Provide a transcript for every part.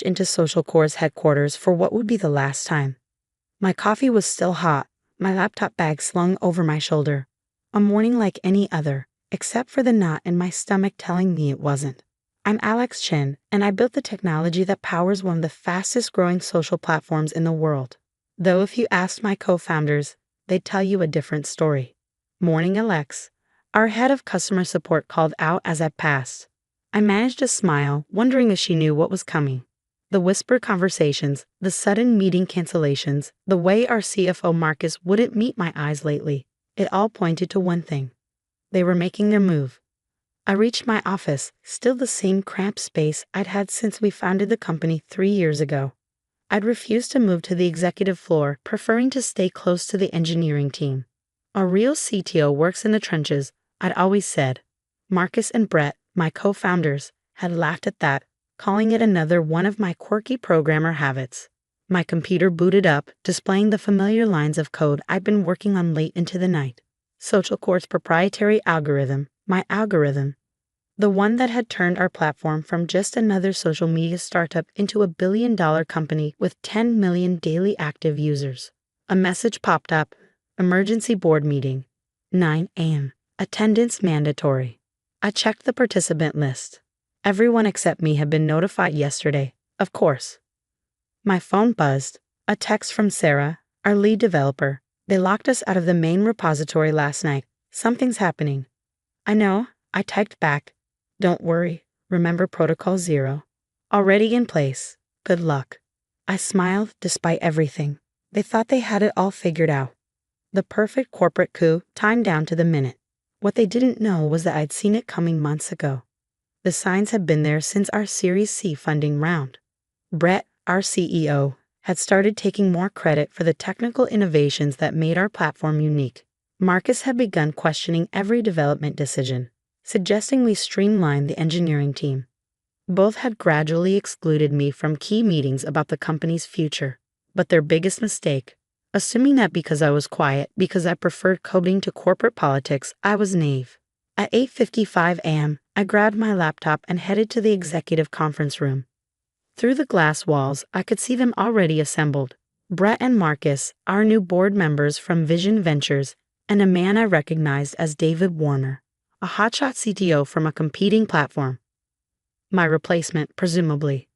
into Social Core's headquarters for what would be the last time. My coffee was still hot, my laptop bag slung over my shoulder. A morning like any other, except for the knot in my stomach telling me it wasn't. I'm Alex Chen, and I built the technology that powers one of the fastest growing social platforms in the world. Though if you asked my co-founders, they'd tell you a different story. Morning, Alex. Our head of customer support called out as I passed. I managed to smile, wondering if she knew what was coming. The whispered conversations, the sudden meeting cancellations, the way our CFO Marcus wouldn't meet my eyes lately, it all pointed to one thing. They were making their move. I reached my office, still the same cramped space I'd had since we founded the company 3 years ago. I'd refused to move to the executive floor, preferring to stay close to the engineering team. A real CTO works in the trenches, I'd always said. Marcus and Brett, my co-founders, had laughed at that, calling it another one of my quirky programmer habits. My computer booted up, displaying the familiar lines of code I'd been working on late into the night. Social Core's proprietary algorithm, my algorithm. The one that had turned our platform from just another social media startup into a billion-dollar company with 10 million daily active users. A message popped up. Emergency board meeting. 9 a.m. Attendance mandatory. I checked the participant list. Everyone except me had been notified yesterday, of course. My phone buzzed. A text from Sarah, our lead developer. They locked us out of the main repository last night. Something's happening. I know, I typed back. Don't worry, remember Protocol 0. Already in place. Good luck. I smiled despite everything. They thought they had it all figured out. The perfect corporate coup, timed down to the minute. What they didn't know was that I'd seen it coming months ago. The signs had been there since our Series C funding round. Brett, our CEO, had started taking more credit for the technical innovations that made our platform unique. Marcus had begun questioning every development decision, suggesting we streamline the engineering team. Both had gradually excluded me from key meetings about the company's future, but their biggest mistake, assuming that because I was quiet, because I preferred coding to corporate politics, I was naive. At 8:55 a.m., I grabbed my laptop and headed to the executive conference room. Through the glass walls, I could see them already assembled. Brett and Marcus, our new board members from Vision Ventures, and a man I recognized as David Warner, a hotshot CTO from a competing platform. My replacement, presumably.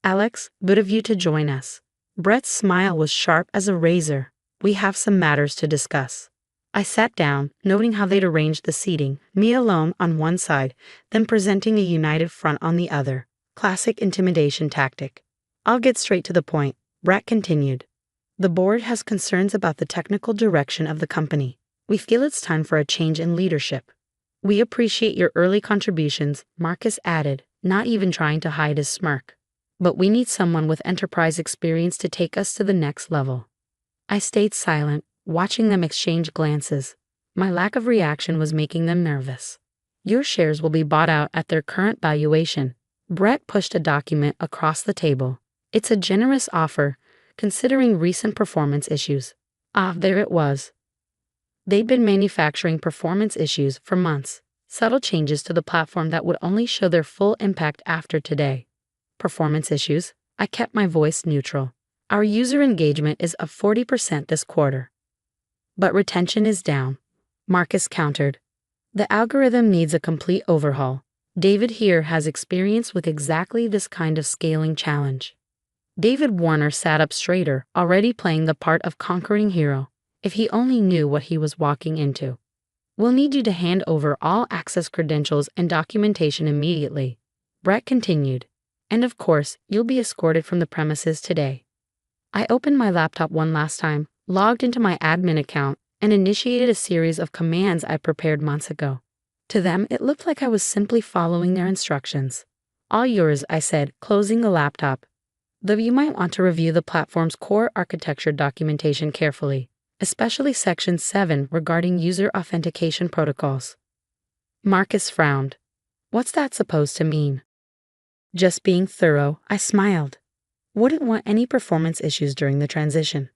Alex, good of you to join us. Brett's smile was sharp as a razor. We have some matters to discuss. I sat down, noting how they'd arranged the seating, me alone on one side, then presenting a united front on the other. Classic intimidation tactic. I'll get straight to the point, Brett continued. The board has concerns about the technical direction of the company. We feel it's time for a change in leadership. We appreciate your early contributions, Marcus added, not even trying to hide his smirk. But we need someone with enterprise experience to take us to the next level. I stayed silent, watching them exchange glances. My lack of reaction was making them nervous. Your shares will be bought out at their current valuation. Brett pushed a document across the table. It's a generous offer, considering recent performance issues. There it was. They'd been manufacturing performance issues for months, subtle changes to the platform that would only show their full impact after today. Performance issues. I kept my voice neutral. Our user engagement is up 40% this quarter. But retention is down, Marcus countered. The algorithm needs a complete overhaul. David here has experience with exactly this kind of scaling challenge. David Warner sat up straighter, already playing the part of conquering hero. If he only knew what he was walking into. We'll need you to hand over all access credentials and documentation immediately, Brett continued. And of course, you'll be escorted from the premises today. I opened my laptop one last time, logged into my admin account, and initiated a series of commands I prepared months ago. To them, it looked like I was simply following their instructions. All yours, I said, closing the laptop. Though you might want to review the platform's core architecture documentation carefully, especially Section 7 regarding user authentication protocols. Marcus frowned. What's that supposed to mean? Just being thorough, I smiled. Wouldn't want any performance issues during the transition.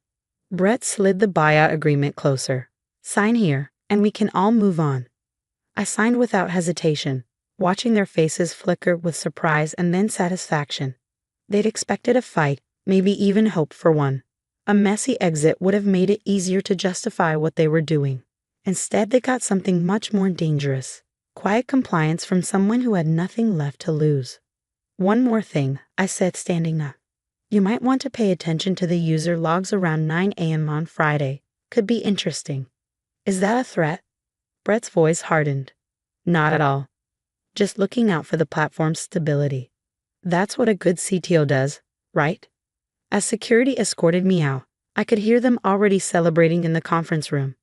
Brett slid the buyout agreement closer. Sign here, and we can all move on. I signed without hesitation, watching their faces flicker with surprise and then satisfaction. They'd expected a fight, maybe even hope for one. A messy exit would have made it easier to justify what they were doing. Instead, they got something much more dangerous. Quiet compliance from someone who had nothing left to lose. One more thing, I said, standing up. You might want to pay attention to the user logs around 9 a.m. on Friday. Could be interesting. Is that a threat? Brett's voice hardened. Not at all. Just looking out for the platform's stability. That's what a good CTO does, right? As security escorted me out, I could hear them already celebrating in the conference room.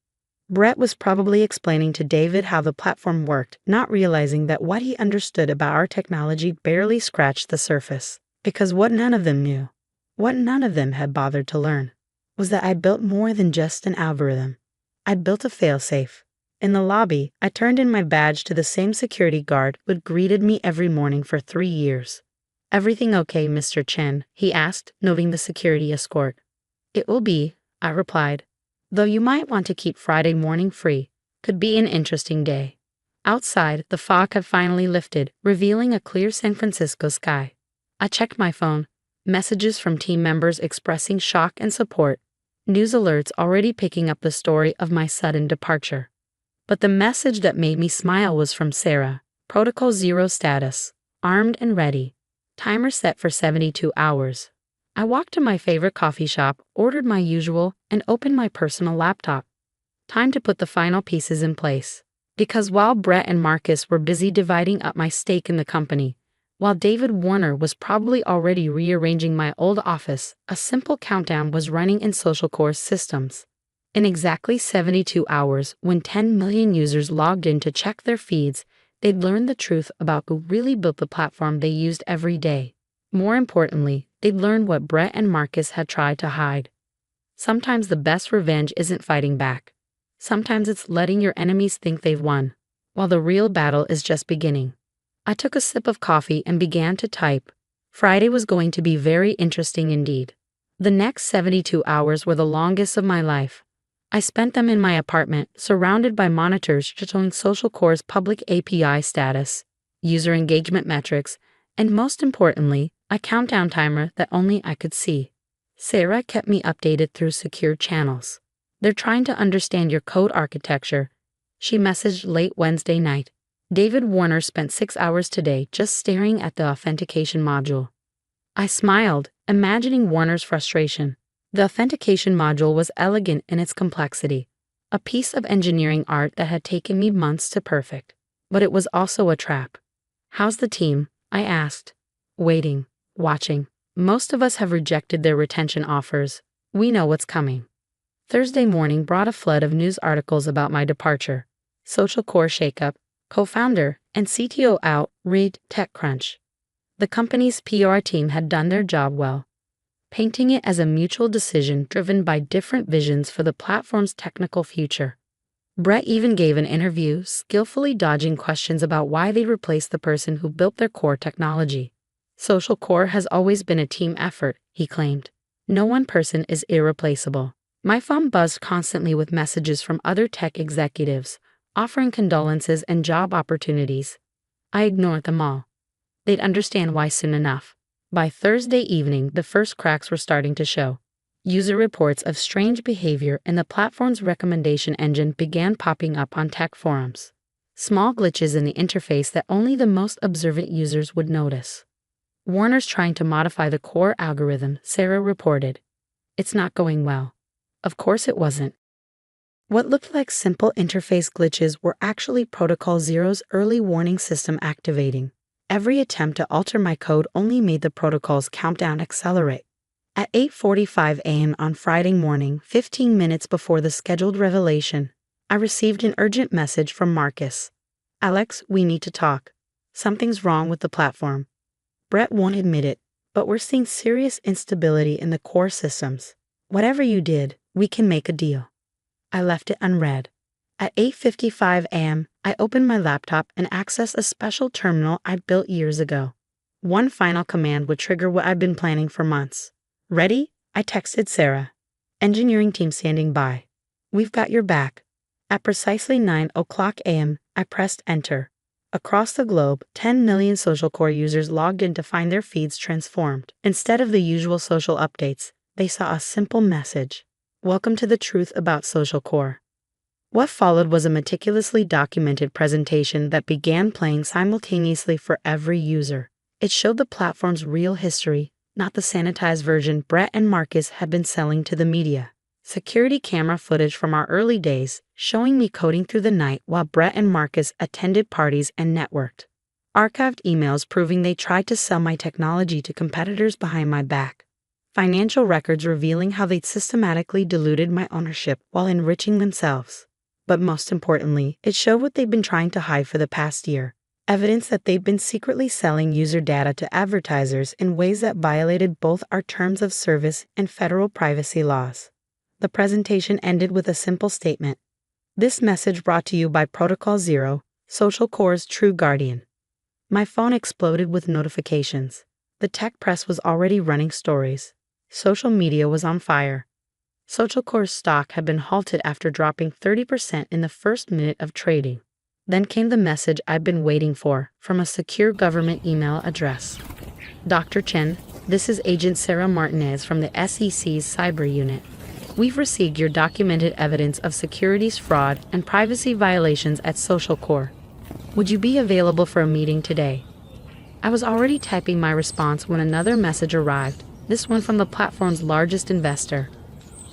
Brett was probably explaining to David how the platform worked, not realizing that what he understood about our technology barely scratched the surface. Because what none of them knew, what none of them had bothered to learn, was that I'd built more than just an algorithm. I'd built a failsafe. In the lobby, I turned in my badge to the same security guard who had greeted me every morning for 3 years. Everything okay, Mr. Chen? He asked, noting the security escort. It will be, I replied. Though you might want to keep Friday morning free. Could be an interesting day. Outside, the fog had finally lifted, revealing a clear San Francisco sky. I checked my phone. Messages from team members expressing shock and support. News alerts already picking up the story of my sudden departure. But the message that made me smile was from Sarah. Protocol 0 status. Armed and ready. Timer set for 72 hours. I walked to my favorite coffee shop, ordered my usual, and opened my personal laptop. Time to put the final pieces in place. Because while Brett and Marcus were busy dividing up my stake in the company, while David Warner was probably already rearranging my old office, a simple countdown was running in SocialCore's systems. In exactly 72 hours, when 10 million users logged in to check their feeds, they'd learned the truth about who really built the platform they used every day. More importantly, they'd learned what Brett and Marcus had tried to hide. Sometimes the best revenge isn't fighting back. Sometimes it's letting your enemies think they've won, while the real battle is just beginning. I took a sip of coffee and began to type. Friday was going to be very interesting indeed. The next 72 hours were the longest of my life. I spent them in my apartment, surrounded by monitors showing SocialCore's public API status, user engagement metrics, and most importantly, a countdown timer that only I could see. Sarah kept me updated through secure channels. They're trying to understand your code architecture, she messaged late Wednesday night. David Warner spent 6 hours today just staring at the authentication module. I smiled, imagining Warner's frustration. The authentication module was elegant in its complexity, a piece of engineering art that had taken me months to perfect. But it was also a trap. How's the team? I asked. Waiting, watching. Most of us have rejected their retention offers. We know what's coming. Thursday morning brought a flood of news articles about my departure. SocialCore shakeup, co-founder and CTO out, read TechCrunch. The company's PR team had done their job well, painting it as a mutual decision driven by different visions for the platform's technical future. Brett even gave an interview, skillfully dodging questions about why they replaced the person who built their core technology. SocialCore has always been a team effort, he claimed. No one person is irreplaceable. My phone buzzed constantly with messages from other tech executives, offering condolences and job opportunities. I ignored them all. They'd understand why soon enough. By Thursday evening, the first cracks were starting to show. User reports of strange behavior in the platform's recommendation engine began popping up on tech forums. Small glitches in the interface that only the most observant users would notice. Warner's trying to modify the core algorithm, Sarah reported. It's not going well. Of course it wasn't. What looked like simple interface glitches were actually Protocol Zero's early warning system activating. Every attempt to alter my code only made the protocol's countdown accelerate. At 8:45 a.m. on Friday morning, 15 minutes before the scheduled revelation, I received an urgent message from Marcus. Alex, we need to talk. Something's wrong with the platform. Brett won't admit it, but we're seeing serious instability in the core systems. Whatever you did, we can make a deal. I left it unread. At 8:55 a.m., I opened my laptop and accessed a special terminal I built years ago. One final command would trigger what I'd been planning for months. Ready? I texted Sarah. Engineering team standing by. We've got your back. At precisely 9 o'clock a.m., I pressed enter. Across the globe, 10 million social core users logged in to find their feeds transformed. Instead of the usual social updates, they saw a simple message: "Welcome to the truth about social core." What followed was a meticulously documented presentation that began playing simultaneously for every user. It showed the platform's real history, not the sanitized version Brett and Marcus had been selling to the media. Security camera footage from our early days, showing me coding through the night while Brett and Marcus attended parties and networked. Archived emails proving they tried to sell my technology to competitors behind my back. Financial records revealing how they'd systematically diluted my ownership while enriching themselves. But most importantly, it showed what they'd been trying to hide for the past year. Evidence that they'd been secretly selling user data to advertisers in ways that violated both our terms of service and federal privacy laws. The presentation ended with a simple statement: "This message brought to you by Protocol Zero, Social Core's true guardian." My phone exploded with notifications. The tech press was already running stories. Social media was on fire. Social Core's stock had been halted after dropping 30% in the first minute of trading. Then came the message I'd been waiting for from a secure government email address. "Dr. Chen, this is Agent Sarah Martinez from the SEC's Cyber Unit. We've received your documented evidence of securities fraud and privacy violations at Social Core. Would you be available for a meeting today?" I was already typing my response when another message arrived, this one from the platform's largest investor.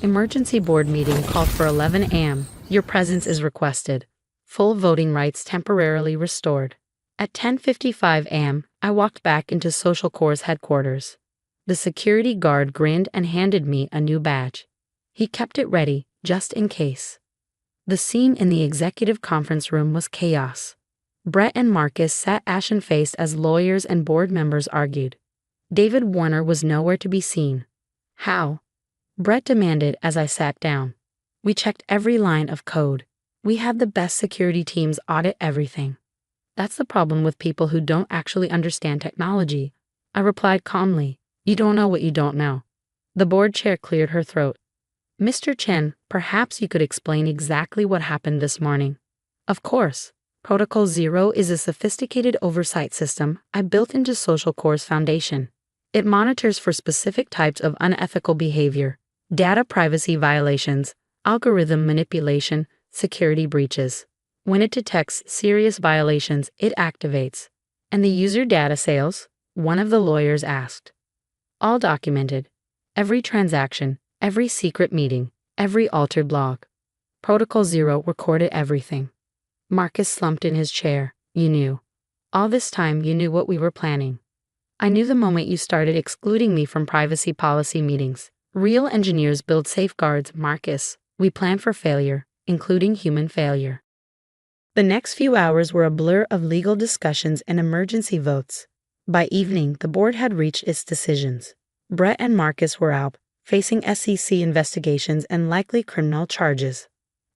"Emergency board meeting called for 11 a.m. Your presence is requested. Full voting rights temporarily restored." At 10:55 a.m., I walked back into Social Core's headquarters. The security guard grinned and handed me a new badge. He kept it ready, just in case. The scene in the executive conference room was chaos. Brett and Marcus sat ashen-faced as lawyers and board members argued. David Warner was nowhere to be seen. "How?" Brett demanded as I sat down. "We checked every line of code. We had the best security teams audit everything." "That's the problem with people who don't actually understand technology," I replied calmly. "You don't know what you don't know." The board chair cleared her throat. "Mr. Chen, perhaps you could explain exactly what happened this morning." "Of course. Protocol Zero is a sophisticated oversight system I built into Social Core's foundation. It monitors for specific types of unethical behavior, data privacy violations, algorithm manipulation, security breaches. When it detects serious violations, it activates." "And the user data sales?" one of the lawyers asked. "All documented. Every transaction, every secret meeting, every altered log. Protocol Zero recorded everything." Marcus slumped in his chair. "You knew. All this time you knew what we were planning." "I knew the moment you started excluding me from privacy policy meetings. Real engineers build safeguards, Marcus. We plan for failure, including human failure." The next few hours were a blur of legal discussions and emergency votes. By evening, the board had reached its decisions. Brett and Marcus were out, facing SEC investigations and likely criminal charges.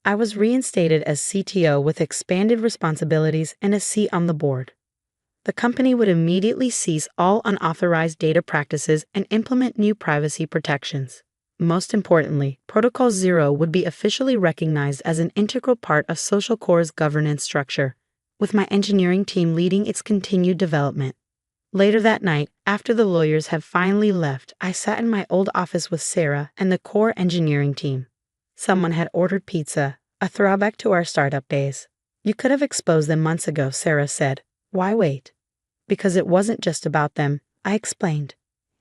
I was reinstated as CTO with expanded responsibilities and a seat on the board. The company would immediately cease all unauthorized data practices and implement new privacy protections. Most importantly, Protocol Zero would be officially recognized as an integral part of Social Core's governance structure, with my engineering team leading its continued development. Later that night, after the lawyers had finally left, I sat in my old office with Sarah and the core engineering team. Someone had ordered pizza, a throwback to our startup days. "You could have exposed them months ago," Sarah said. "Why wait?" "Because it wasn't just about them," I explained.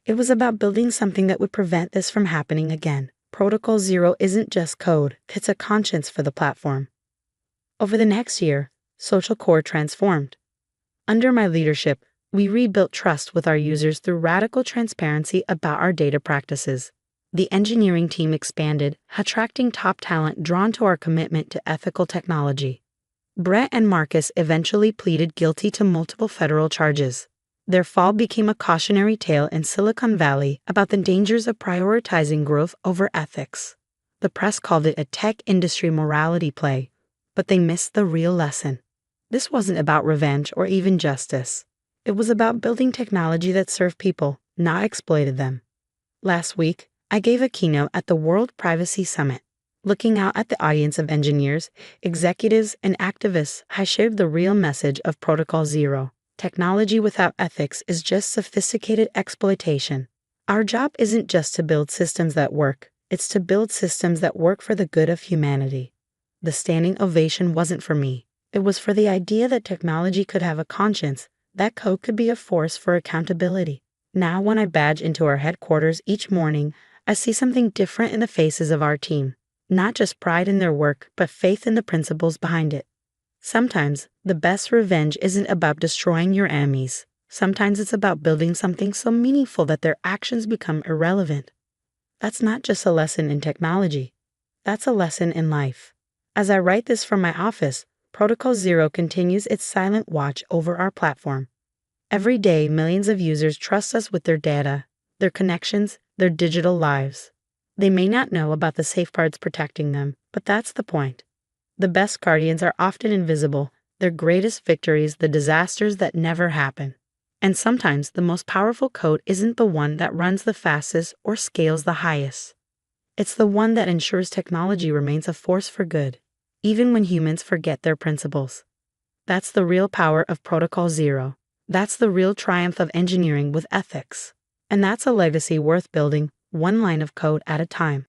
"It was about building something that would prevent this from happening again. Protocol Zero isn't just code, it's a conscience for the platform." Over the next year, Social Core transformed. Under my leadership, we rebuilt trust with our users through radical transparency about our data practices. The engineering team expanded, attracting top talent drawn to our commitment to ethical technology. Brett and Marcus eventually pleaded guilty to multiple federal charges. Their fall became a cautionary tale in Silicon Valley about the dangers of prioritizing growth over ethics. The press called it a tech industry morality play, but they missed the real lesson. This wasn't about revenge or even justice. It was about building technology that served people, not exploited them. Last week, I gave a keynote at the World Privacy Summit. Looking out at the audience of engineers, executives, and activists, I shared the real message of Protocol Zero. Technology without ethics is just sophisticated exploitation. Our job isn't just to build systems that work, it's to build systems that work for the good of humanity. The standing ovation wasn't for me. It was for the idea that technology could have a conscience, that code could be a force for accountability. Now, when I badge into our headquarters each morning, I see something different in the faces of our team. Not just pride in their work, but faith in the principles behind it. Sometimes, the best revenge isn't about destroying your enemies. Sometimes it's about building something so meaningful that their actions become irrelevant. That's not just a lesson in technology. That's a lesson in life. As I write this from my office, Protocol Zero continues its silent watch over our platform. Every day, millions of users trust us with their data, their connections, their digital lives. They may not know about the safeguards protecting them, but that's the point. The best guardians are often invisible, their greatest victories the disasters that never happen. And sometimes the most powerful code isn't the one that runs the fastest or scales the highest. It's the one that ensures technology remains a force for good, even when humans forget their principles. That's the real power of Protocol Zero. That's the real triumph of engineering with ethics. And that's a legacy worth building, one line of code at a time.